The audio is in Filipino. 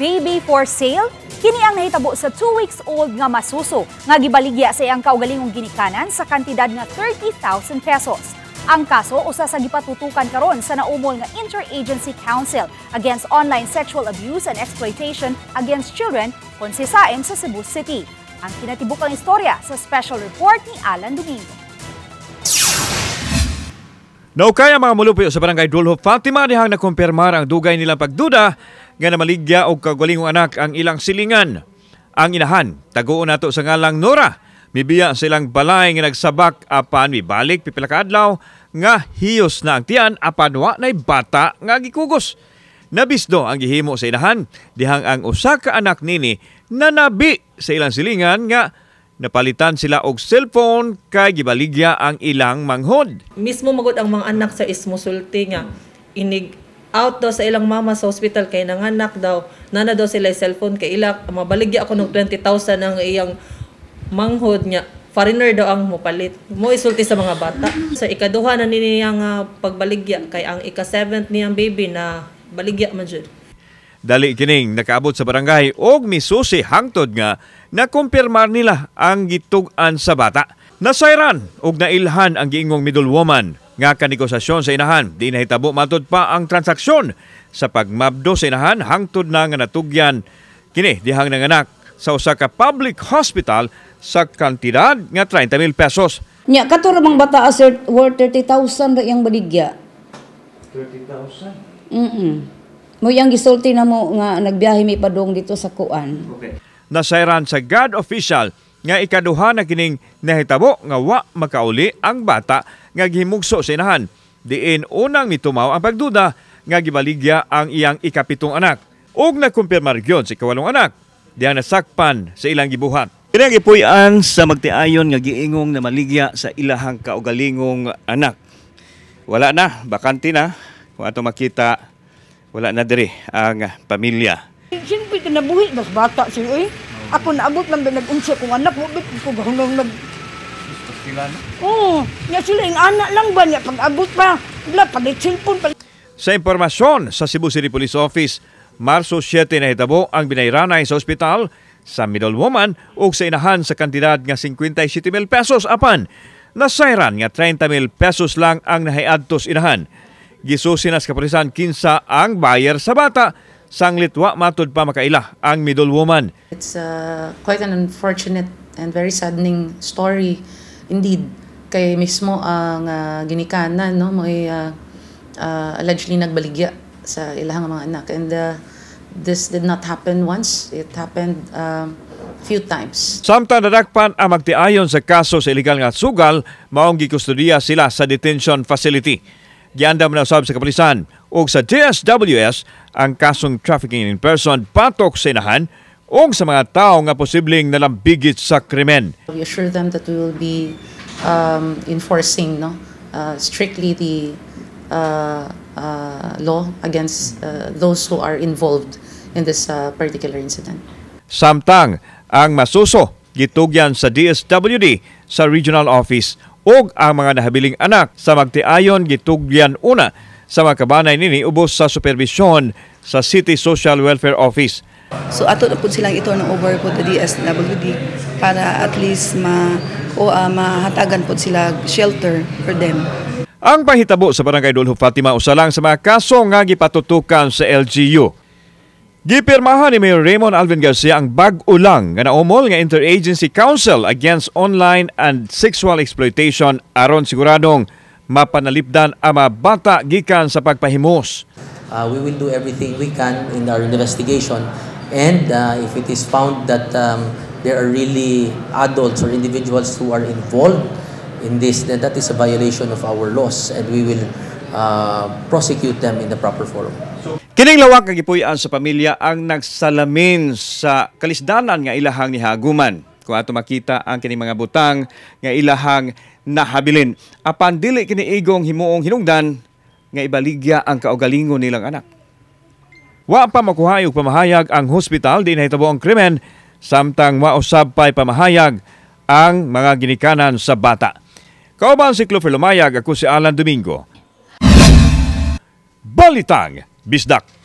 baby for sale? Kini ang nahitabo sa 2 weeks old nga masuso nga gibaligya sa iyang kaugalingong ginikanan sa kantidad nga 30,000 pesos. Ang kaso usa sa gipatutukan karon sa naumol nga Interagency Council against Online Sexual Abuse and Exploitation against Children konsisaem sa Cebu City. Ang kinatibukang istorya sa special report ni Alan Domingo. Naukay ang mga mulupyo sa barangay Dulho Fatima dihang nakumpirmar ang dugay nilang pagduda nga namaligya og kaugalingong anak ang ilang silingan. Ang inahan, taguon nato sa ngalang Nora, mibiya silang balay nga nagsabak apan mibalik pipila ka adlaw nga hiyos na ang tiyan apan wa nay bata nga gikugos. Nabisdo ang gihimo sa inahan dihang ang usa ka anak nini nanabi sa ilang silingan nga napalitan sila og cellphone kay gibaligya ang ilang manghod. Mismo magod ang mga anak sa ismusulti nga inig out daw sa ilang mama sa hospital kay nanganak daw nana daw sila cellphone kay ila mabaligya ako ng 20,000 ang iyang manghod nya foreigner daw ang mopalit mo isulti sa mga bata. Sa ikaduha na niyang pagbaligya kay ang ika-7th niyang baby na baligya man jud. Dali kining nakaabot sa barangay og misusi hangtod nga nakumpirmar nila ang gitug-an sa bata. Nasayran og nailhan ang giingong middle woman nga kanegosasyon sa inahan. Di nahitabo matod pa ang transaksyon sa pagmabdo sa inahan hangtod na nga natugyan kini dihang nanganak sa usa ka public hospital sa kantidad nga 30,000 pesos. Nya kato ra mang bata sir worth 30,000 ra yang baligya. 30,000? Mo yang gisulti na mo nga nagbiyahe mi padung dito sa kuan. Okay. Nasayran sa God official nga ikaduha na kining nahitabo nga wa makauli ang bata nga gihimugso sa inahan. Diin unang mitumaw ang pagduda nga gibaligya ang iyang ikapitong anak. Og nakumpirmar gyud si kawalong anak diyan nasakpan sa ilang gibuhat. Kini ang ipuy-an sa magtiayon nga giingong na maligya sa ilahang kaugalingong anak. Wala na, bakante na. Kung ato makita wala na diri ang pamilya. Siyempre, kinabuhi, mas bata siya eh. Ako naabot lang nag-unsya kong anak mo, bit ko gahunong nag... Oo, niya sila yung anak lang ba niya, pag-abot pa, wala, pag-cellphone pa. Sa impormasyon sa Cebu City Police Office, Marso 7 na hitabo ang binayranay sa ospital sa middle woman o sa inahan sa kantidad nga 57,000 pesos apan. Nasayran nga 30,000 pesos lang ang nahiadtos inahan. Gisusi na sa kapulisan kinsa ang buyer sa bata. Sanglit wa matud pa makaila ang middle woman. It's quite an unfortunate and very saddening story indeed. Kay mismo ang ginikanan no may allegedly nagbaligya sa ilang mga anak, and this did not happen once, it happened few times. Samtang nadakpan ang magtiayon sa kaso sa illegal nga sugal, maong gikustudiya sila sa detention facility. Giandam na usab sa kapulisan o sa DSWS ang kasong trafficking in person patok sa inahan o sa mga tao nga posibleng nalambigit sa krimen. We assure them that we will be enforcing strictly the law against those who are involved in this particular incident. Samtang ang masuso gitugyan sa DSWD sa regional office og ang mga nahabiling anak sa magtiayon gitugyan una sa mga kabanay nini ubos sa supervisyon sa City Social Welfare Office. So ato na po silang ito ng over po the DSWD para at least mahatagan po sila shelter for them. Ang pahitabo sa barangay Dulho Fatima usa lang sa mga kaso nga gipatutukan sa LGU. Gipirmahan ni Mayor Raymond Alvin Garcia ang bag-o lang nga naumol nga Interagency Council against Online and Sexual Exploitation aron siguradong mapanalipdan ang mga bata gikan sa pagpahimos. We will do everything we can in our investigation, and if it is found that there are really adults or individuals who are involved in this, then that is a violation of our laws, and we will prosecute them in the proper forum. Kining lawak nga gipuy-an sa pamilya ang nagsalamin sa kalisdanan nga ilahang nihaguman. Kung ato makita ang kining mga butang nga ilahang nahabilin, apan dili kini igong himuong hinungdan nga ibaligya ang kaugalingon nilang anak. Wa pa makuha og pamahayag ang hospital di nahitabo ang krimen, samtang mausab pa'y pamahayag ang mga ginikanan sa bata. Kauban si Clover Lumayag, ako si Alan Domingo. Balitang Bisdak.